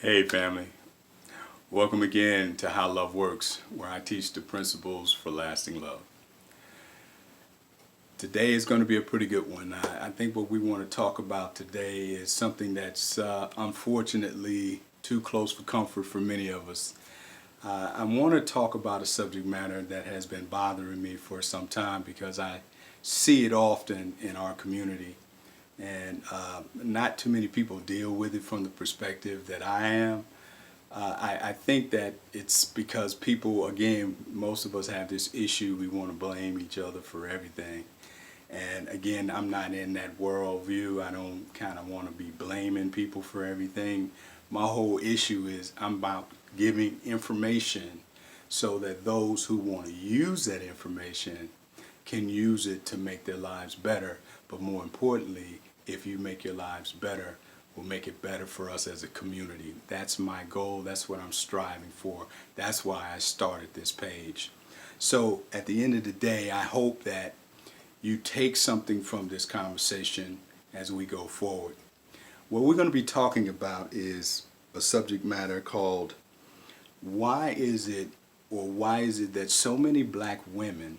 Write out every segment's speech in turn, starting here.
Hey family, welcome again to How Love Works, where I teach the principles for lasting love. Today is going to be a pretty good one. I think what we want to talk about today is something that's unfortunately too close for comfort for many of us. I want to talk about a subject matter that has been bothering me for some time because I see it often in our community, and not too many people deal with it from the perspective that I am. I think that it's because people, again, most of us have this issue. We want to blame each other for everything. And again, I'm not in that worldview. I don't kind of want to be blaming people for everything. My whole issue is I'm about giving information so that those who want to use that information can use it to make their lives better. But more importantly, if you make your lives better, will make it better for us as a community. That's my goal. That's what I'm striving for. That's why I started this page. So at the end of the day, I hope that you take something from this conversation as we go forward. What we're going to be talking about is a subject matter called why is it that so many black women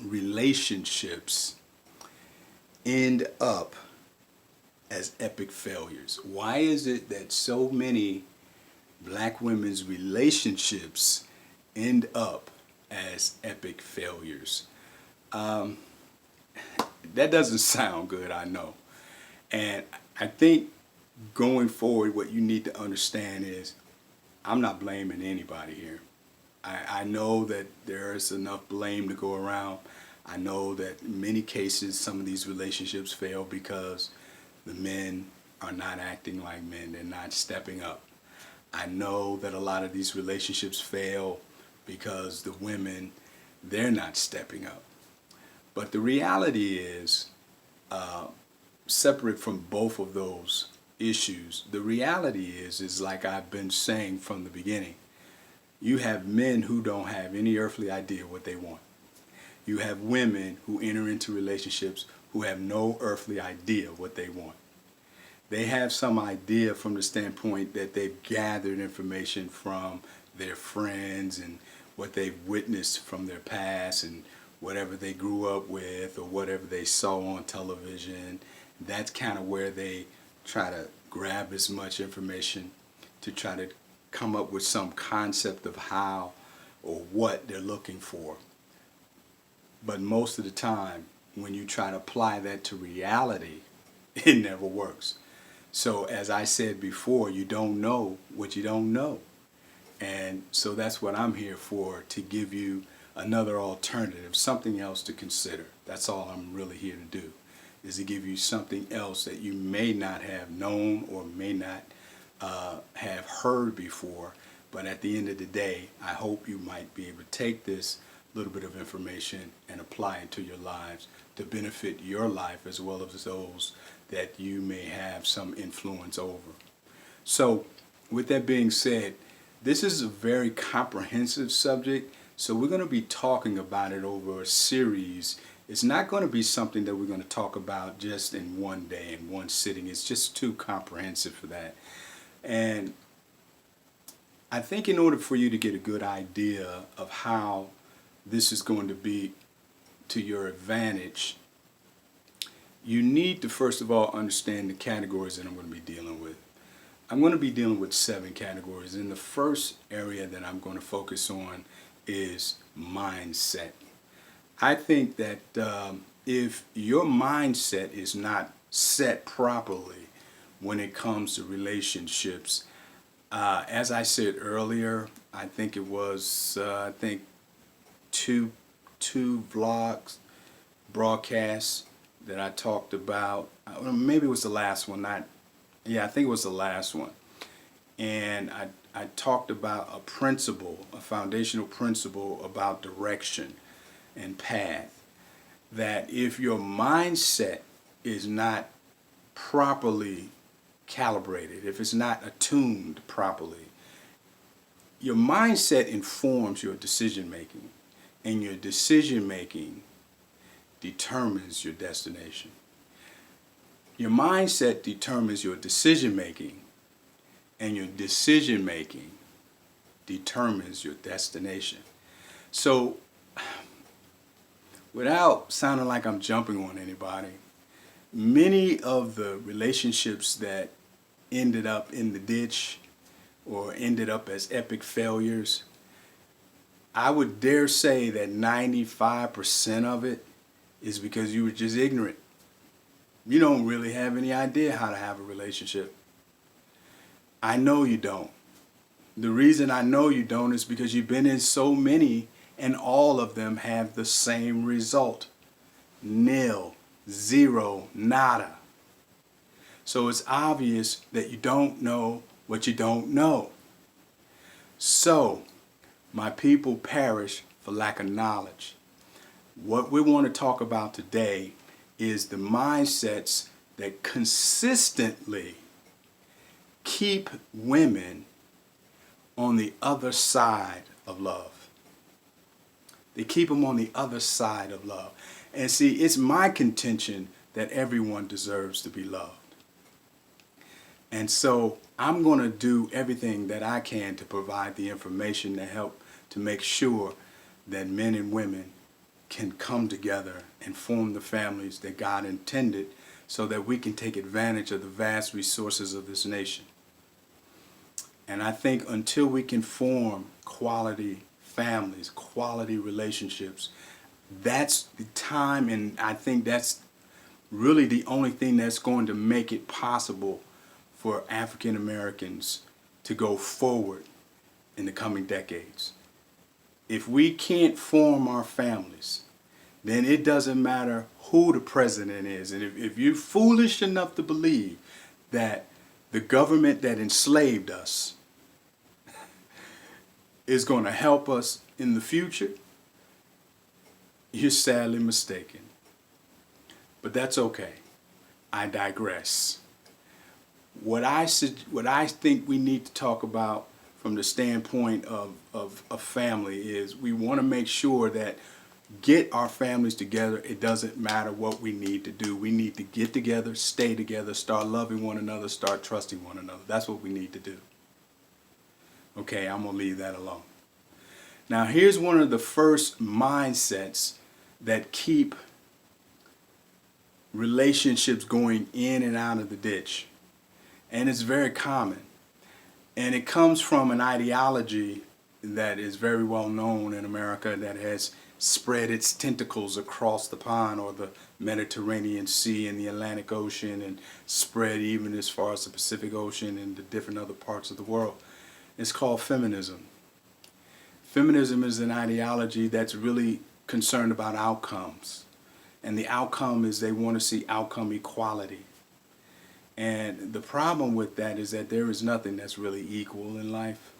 relationships end up as epic failures? Why is it that so many black women's relationships end up as epic failures? That doesn't sound good, I know. And I think going forward, what you need to understand is I'm not blaming anybody here. I know that there is enough blame to go around. I know that in many cases some of these relationships fail because the men are not acting like men. They're not stepping up. I know that a lot of these relationships fail because the women, they're not stepping up. But the reality is, separate from both of those issues, the reality is like I've been saying from the beginning, you have men who don't have any earthly idea what they want. You have women who enter into relationships who have no earthly idea what they want. They have some idea from the standpoint that they've gathered information from their friends and what they've witnessed from their past and whatever they grew up with or whatever they saw on television. That's kind of where they try to grab as much information to try to come up with some concept of how or what they're looking for. But most of the time, when you try to apply that to reality, it never works. So as I said before, you don't know what you don't know. And so that's what I'm here for, to give you another alternative, something else to consider. That's all I'm really here to do, is to give you something else that you may not have known or may not have heard before. But at the end of the day, I hope you might be able to take this little bit of information and apply it to your lives to benefit your life as well as those that you may have some influence over. So with that being said, this is a very comprehensive subject, so we're going to be talking about it over a series. It's not going to be something that we're going to talk about just in one day, in one sitting. It's just too comprehensive for that. And I think in order for you to get a good idea of how this is going to be to your advantage, you need to first of all understand the categories that I'm going to be dealing with. I'm going to be dealing with 7 categories, and the first area that I'm going to focus on is mindset. I think that if your mindset is not set properly when it comes to relationships, as I said earlier, I think it was two vlogs, broadcasts that I talked about. Maybe it was the last one. I think it was the last one. And I talked about a principle, a foundational principle about direction and path. That if your mindset is not properly calibrated, if it's not attuned properly, your mindset informs your decision making, and your decision making determines your destination. Your mindset determines your decision making, and your decision making determines your destination. So, without sounding like I'm jumping on anybody, many of the relationships that ended up in the ditch or ended up as epic failures, I would dare say that 95% of it is because you were just ignorant. You don't really have any idea how to have a relationship. I know you don't. The reason I know you don't is because you've been in so many, and all of them have the same result. Nil, zero, nada. So it's obvious that you don't know what you don't know. So, my people perish for lack of knowledge. What we want to talk about today is the mindsets that consistently keep women on the other side of love. They keep them on the other side of love. And see, it's my contention that everyone deserves to be loved. And so I'm going to do everything that I can to provide the information to help to make sure that men and women can come together and form the families that God intended so that we can take advantage of the vast resources of this nation. And I think until we can form quality families, quality relationships, that's the time, and I think that's really the only thing that's going to make it possible for African Americans to go forward in the coming decades. If we can't form our families, then it doesn't matter who the president is. And if you're foolish enough to believe that the government that enslaved us is going to help us in the future, you're sadly mistaken. But that's okay. I digress. What I think we need to talk about from the standpoint of a family is we want to make sure that get our families together. It doesn't matter what we need to do. We need to get together, stay together, start loving one another, start trusting one another. That's what we need to do. Okay, I'm going to leave that alone. Now, here's one of the first mindsets that keep relationships going in and out of the ditch. And it's very common. And it comes from an ideology that is very well known in America that has spread its tentacles across the pond or the Mediterranean Sea and the Atlantic Ocean and spread even as far as the Pacific Ocean and the different other parts of the world. It's called feminism. Feminism is an ideology that's really concerned about outcomes. And the outcome is they want to see outcome equality. And the problem with that is that there is nothing that's really equal in life.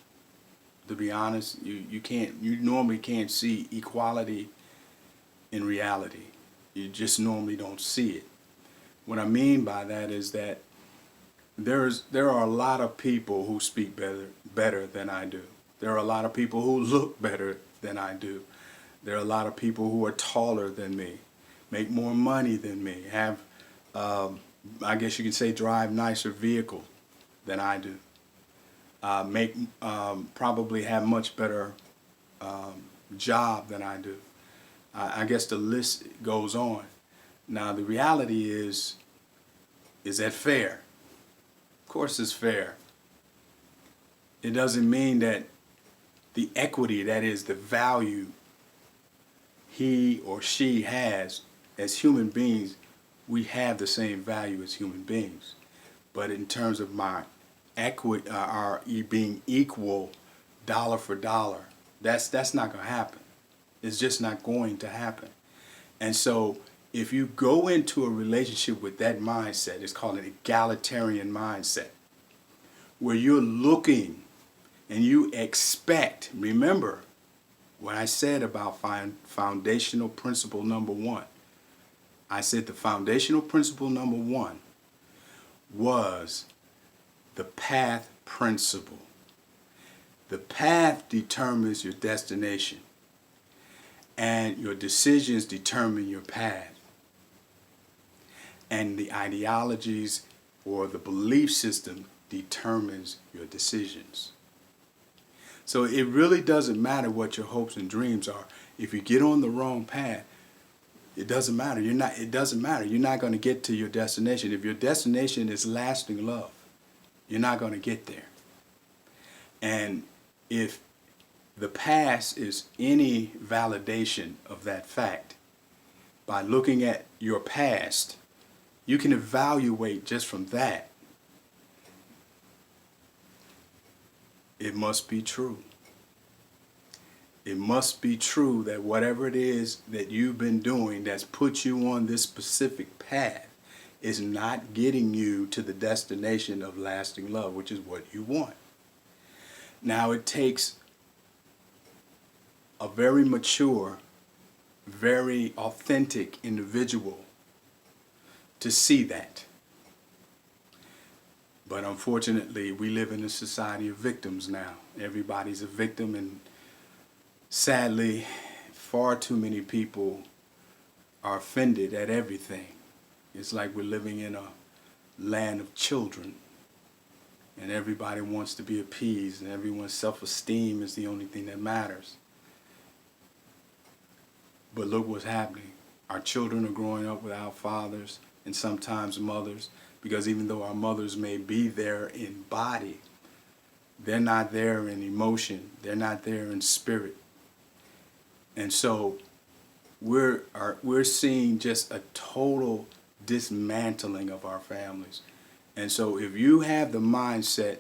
To be honest, you normally can't see equality in reality. You just normally don't see it. What I mean by that is that there are a lot of people who speak better than I do. There are a lot of people who look better than I do. There are a lot of people who are taller than me, make more money than me, have I guess you could say drive nicer vehicles than I do. Probably have much better job than I do. I guess the list goes on. Now the reality is that fair? Of course it's fair. It doesn't mean that the equity, that is the value he or she has as human beings, we have the same value as human beings. But in terms of my equity, our being equal dollar for dollar, that's not going to happen. It's just not going to happen. And so if you go into a relationship with that mindset, it's called an egalitarian mindset, where you're looking and you expect, remember what I said about foundational principle number one. I said the foundational principle number one was the path principle. The path determines your destination, and your decisions determine your path. And the ideologies or the belief system determines your decisions. So it really doesn't matter what your hopes and dreams are. If you get on the wrong path, it doesn't matter. It doesn't matter. You're not going to get to your destination. If your destination is lasting love, you're not going to get there. And if the past is any validation of that fact, by looking at your past, you can evaluate just from that. It must be true. It must be true that whatever it is that you've been doing that's put you on this specific path is not getting you to the destination of lasting love, which is what you want. Now, it takes a very mature, very authentic individual to see that. But unfortunately, we live in a society of victims now. Everybody's a victim, and sadly, far too many people are offended at everything. It's like we're living in a land of children, and everybody wants to be appeased, and everyone's self-esteem is the only thing that matters. But look what's happening. Our children are growing up without fathers and sometimes mothers, because even though our mothers may be there in body, they're not there in emotion. They're not there in spirit. And so we're seeing just a total dismantling of our families. And so if you have the mindset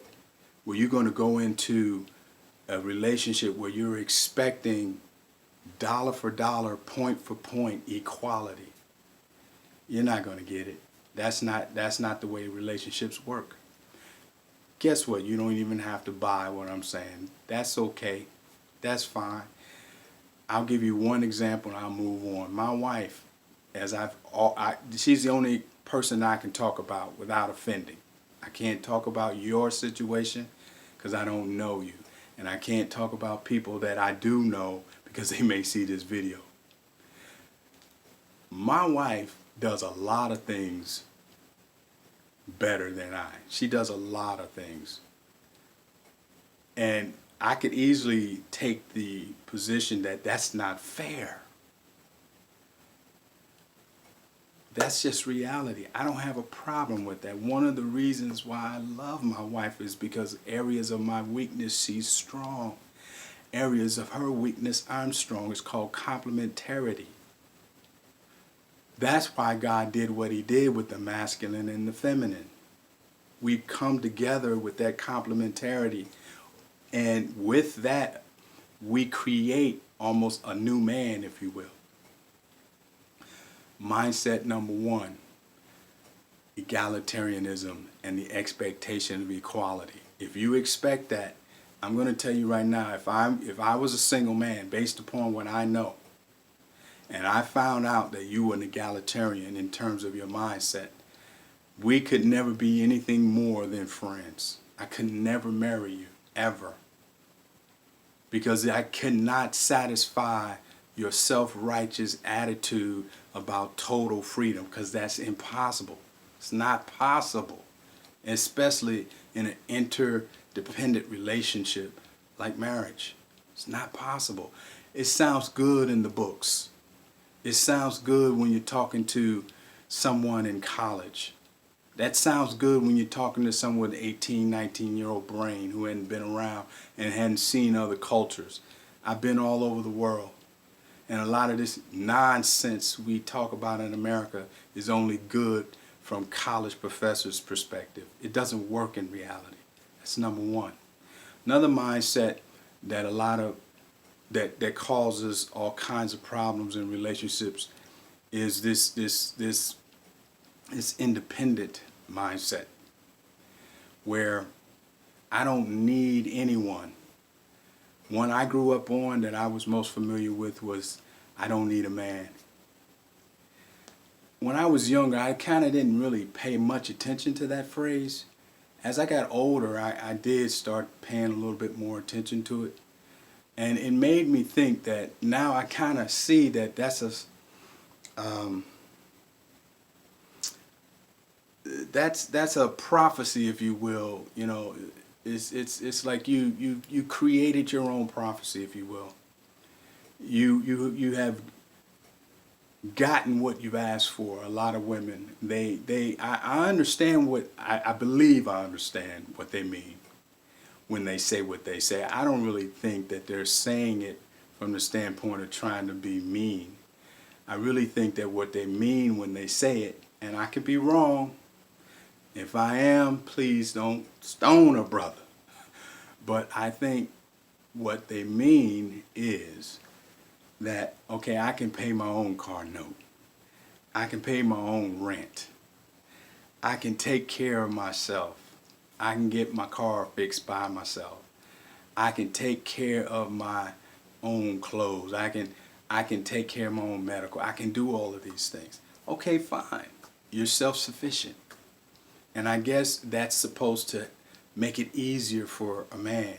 where you're going to go into a relationship where you're expecting dollar for dollar, point for point equality, you're not going to get it. That's not the way relationships work. Guess what? You don't even have to buy what I'm saying. That's okay. That's fine. I'll give you one example and I'll move on. My wife, she's the only person I can talk about without offending. I can't talk about your situation because I don't know you. And I can't talk about people that I do know because they may see this video. My wife does a lot of things better than I. She does a lot of things. And I could easily take the position that that's not fair. That's just reality. I don't have a problem with that. One of the reasons why I love my wife is because areas of my weakness she's strong. Areas of her weakness I'm strong. It's called complementarity. That's why God did what he did with the masculine and the feminine. We come together with that complementarity, and with that we create almost a new man, if you will. Mindset number one, egalitarianism and the expectation of equality. If you expect that, I'm going to tell you right now, if I was a single man, based upon what I know, and I found out that you were an egalitarian in terms of your mindset, we could never be anything more than friends. I could never marry you, ever. Because I cannot satisfy your self-righteous attitude about total freedom, because that's impossible. It's not possible, especially in an interdependent relationship like marriage. It's not possible. It sounds good in the books. It sounds good when you're talking to someone in college. That sounds good when you're talking to someone with an 18, 19-year-old brain who hadn't been around and hadn't seen other cultures. I've been all over the world. And a lot of this nonsense we talk about in America is only good from college professors' perspective. It doesn't work in reality. That's number one. Another mindset that that causes all kinds of problems in relationships is this independent mindset, where I don't need anyone. One I grew up on that I was most familiar with was, I don't need a man. When I was younger, I kind of didn't really pay much attention to that phrase. As I got older, I did start paying a little bit more attention to it. And it made me think that now I kind of see that that's that's a prophecy, if you will. You know, it's like you created your own prophecy, if you will. You have gotten what you've asked for. A lot of women, I understand I believe I understand what they mean when they say what they say. I don't really think that they're saying it from the standpoint of trying to be mean. I really think that what they mean when they say it, and I could be wrong. If I am, please don't stone a brother. But I think what they mean is that, okay, I can pay my own car note. I can pay my own rent. I can take care of myself. I can get my car fixed by myself. I can take care of my own clothes. I can take care of my own medical. I can do all of these things. Okay, fine. You're self-sufficient. And I guess that's supposed to make it easier for a man.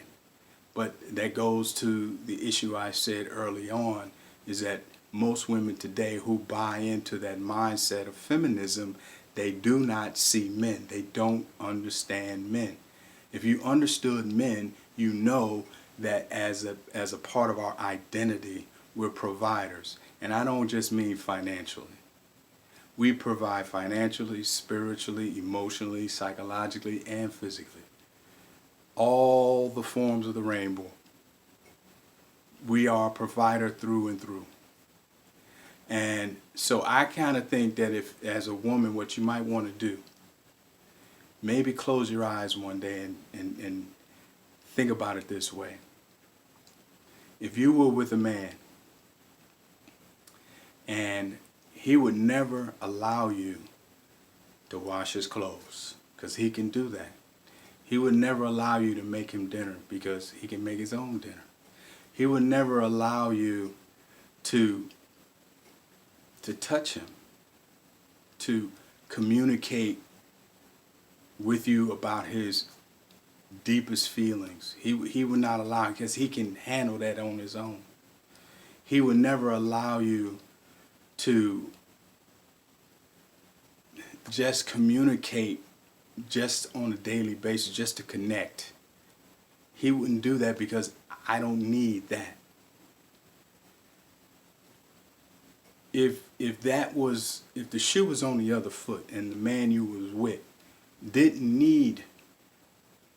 But that goes to the issue I said early on, is that most women today who buy into that mindset of feminism, they do not see men. They don't understand men. If you understood men, you know that as a part of our identity, we're providers. And I don't just mean financially. We provide financially, spiritually, emotionally, psychologically, and physically. All the forms of the rainbow. We are a provider through and through. And so I kind of think that if, as a woman, what you might want to do, maybe close your eyes one day and think about it this way. If you were with a man and he would never allow you to wash his clothes, because he can do that. He would never allow you to make him dinner because he can make his own dinner. He would never allow you to touch him, to communicate with you about his deepest feelings. He would not allow, because he can handle that on his own. He would never allow you to just communicate just on a daily basis, just to connect. He wouldn't do that because I don't need that. If the shoe was on the other foot and the man you was with didn't need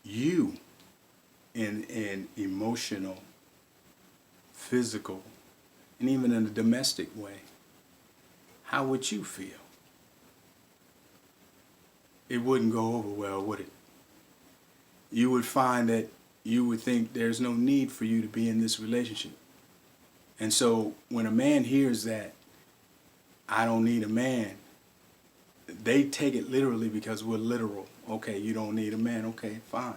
you in an emotional, physical, and even in a domestic way, how would you feel? It wouldn't go over well, would it? You would find that you would think there's no need for you to be in this relationship. And so when a man hears that, I don't need a man, they take it literally because we're literal. Okay, you don't need a man. Okay, fine.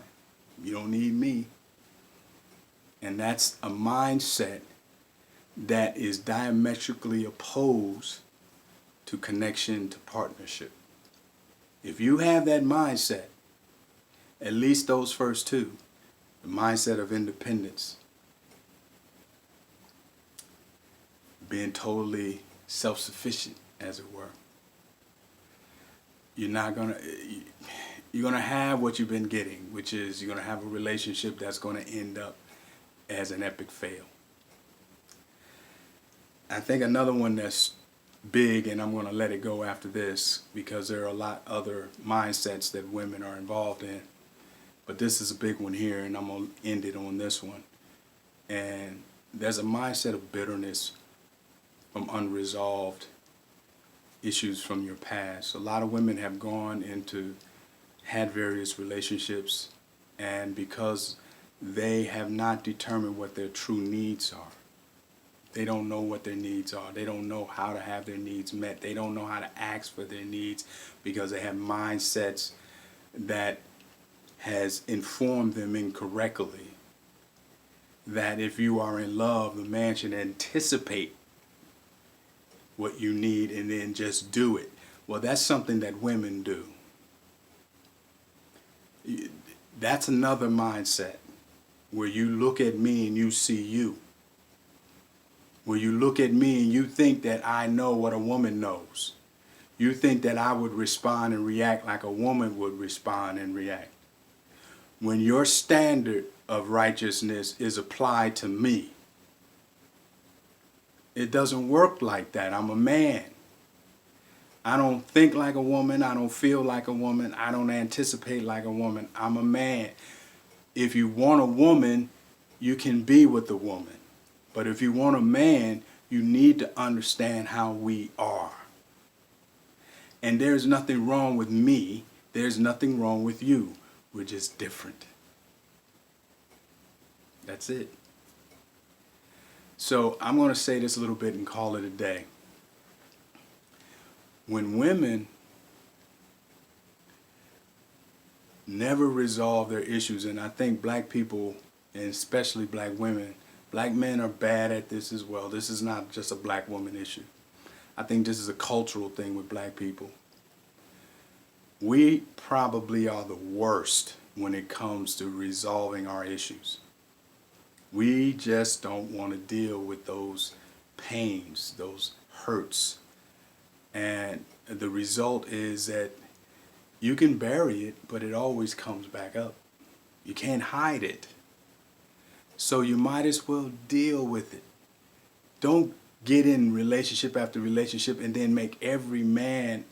You don't need me. And that's a mindset that is diametrically opposed to connection, to partnership. If you have that mindset, at least those first two, the mindset of independence, being totally self-sufficient, as it were, you're gonna have what you've been getting, which is you're gonna have a relationship that's gonna end up as an epic fail. I think another one that's big, and I'm gonna let it go after this because there are a lot other mindsets that women are involved in, but this is a big one here, and I'm gonna end it on this one. And there's a mindset of bitterness from unresolved issues from your past. A lot of women have had various relationships, and because they have not determined what their true needs are, they don't know what their needs are. They don't know how to have their needs met. They don't know how to ask for their needs because they have mindsets that has informed them incorrectly that if you are in love, the man should anticipate what you need and then just do it. Well, that's something that women do. That's another mindset where you look at me and you see you. Where you look at me and you think that I know what a woman knows. You think that I would respond and react like a woman would respond and react. When your standard of righteousness is applied to me, it doesn't work like that. I'm a man. I don't think like a woman. I don't feel like a woman. I don't anticipate like a woman. I'm a man. If you want a woman, you can be with a woman. But if you want a man, you need to understand how we are. And there's nothing wrong with me. There's nothing wrong with you. We're just different. That's it. So I'm going to say this a little bit and call it a day. When women never resolve their issues, and I think black people, and especially black women, black men are bad at this as well. This is not just a black woman issue. I think this is a cultural thing with black people. We probably are the worst when it comes to resolving our issues. We just don't want to deal with those pains, those hurts. And the result is that you can bury it, but it always comes back up. You can't hide it. So you might as well deal with it. Don't get in relationship after relationship and then make every man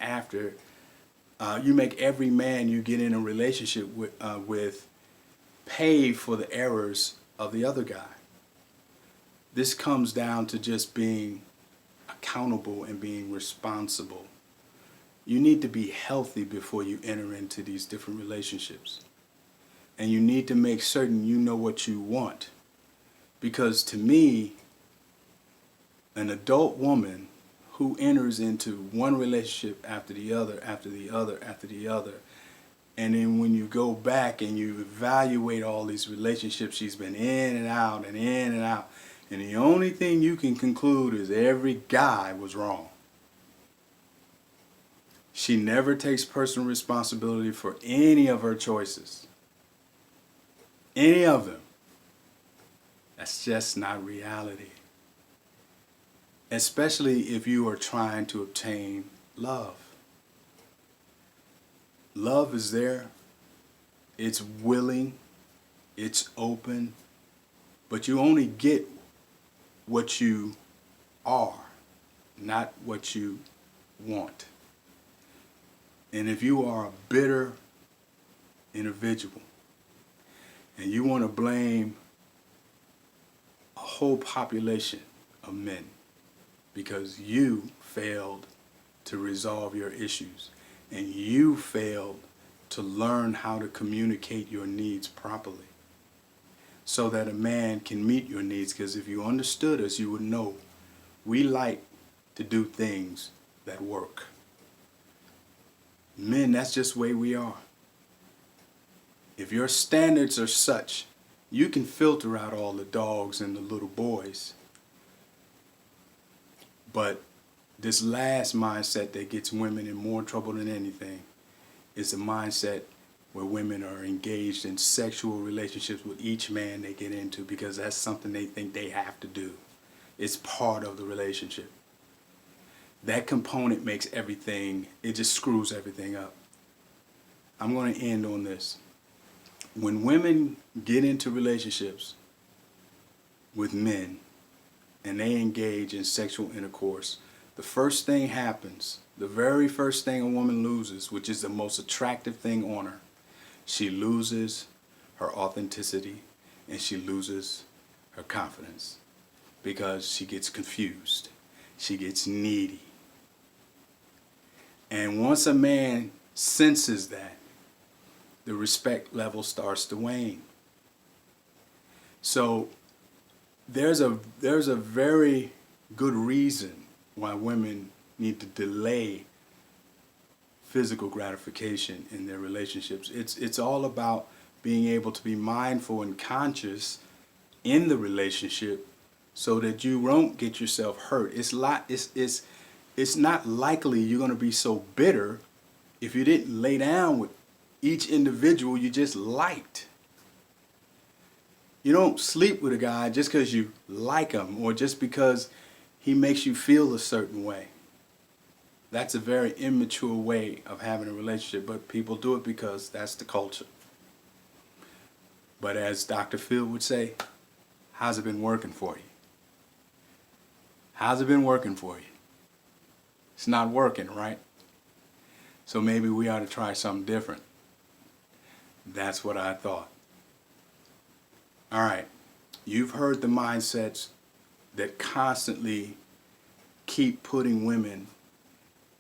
you get in a relationship with pay for the errors of the other guy. This comes down to just being accountable and being responsible. You need to be healthy before you enter into these different relationships. And you need to make certain you know what you want. Because to me, an adult woman who enters into one relationship after the other, after the other, after the other, and then when you go back and you evaluate all these relationships she's been in and out and in and out, and the only thing you can conclude is every guy was wrong. She never takes personal responsibility for any of her choices. Any of them. That's just not reality. Especially if you are trying to obtain love. Love is there. It's willing. It's open. But you only get what you are, not what you want. And if you are a bitter individual and you want to blame a whole population of men because you failed to resolve your issues and you failed to learn how to communicate your needs properly so that a man can meet your needs, because if you understood us, you would know we like to do things that work. Men, that's just the way we are. If your standards are such, you can filter out all the dogs and the little boys. But this last mindset that gets women in more trouble than anything is a mindset where women are engaged in sexual relationships with each man they get into because that's something they think they have to do. It's part of the relationship. That component makes everything, it just screws everything up. I'm going to end on this. When women get into relationships with men and they engage in sexual intercourse, the first thing happens, the very first thing a woman loses, which is the most attractive thing on her, she loses her authenticity and she loses her confidence because she gets confused. She gets needy. And once a man senses that, the respect level starts to wane. So there's a very good reason why women need to delay physical gratification in their relationships. It's all about being able to be mindful and conscious in the relationship so that you won't get yourself hurt. It's not likely you're going to be so bitter if you didn't lay down with each individual you just liked. You don't sleep with a guy just because you like him or just because he makes you feel a certain way. That's a very immature way of having a relationship, but people do it because that's the culture. But as Dr. Phil would say, how's it been working for you? How's it been working for you? It's not working, right? So maybe we ought to try something different. That's what I thought. All right. You've heard the mindsets that constantly keep putting women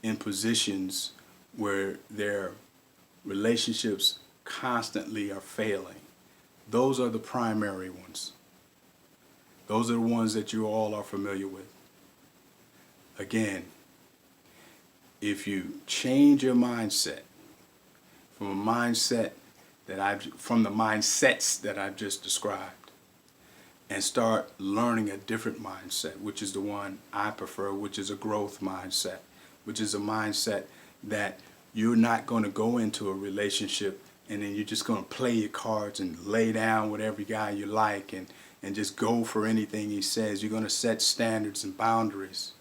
in positions where their relationships constantly are failing. Those are the primary ones. Those are the ones that you all are familiar with. Again, if you change your mindset from from the mindsets that I've just described, and start learning a different mindset, which is the one I prefer, which is a growth mindset, which is a mindset that you're not going to go into a relationship and then you're just going to play your cards and lay down with every guy you like and just go for anything he says. You're going to set standards and boundaries.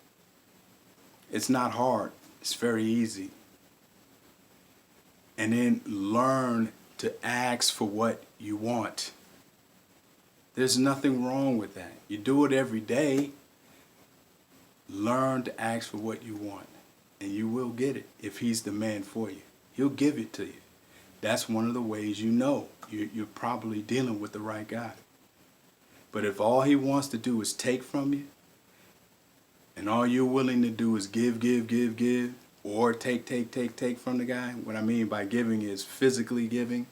It's not hard. It's very easy. And then learn to ask for what you want. There's nothing wrong with that. You do it every day. Learn to ask for what you want, and you will get it if he's the man for you. He'll give it to you. That's one of the ways you know you're probably dealing with the right guy. But if all he wants to do is take from you, and all you're willing to do is give, or take from the guy, what I mean by giving is physically giving,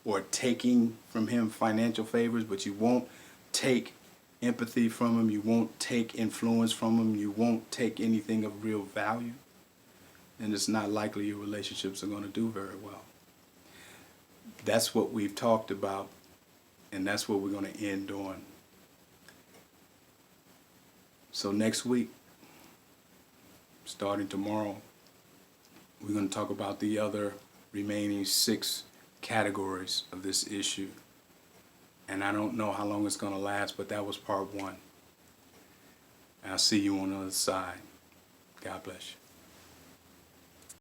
or taking from him financial favors, but you won't take empathy from him, you won't take influence from him, you won't take anything of real value, then it's not likely your relationships are going to do very well. That's what we've talked about, and that's what we're going to end on. So next week, starting tomorrow, we're going to talk about the other remaining 6 categories of this issue. And I don't know how long it's going to last, but that was part 1. I'll see you on the other side. God bless you.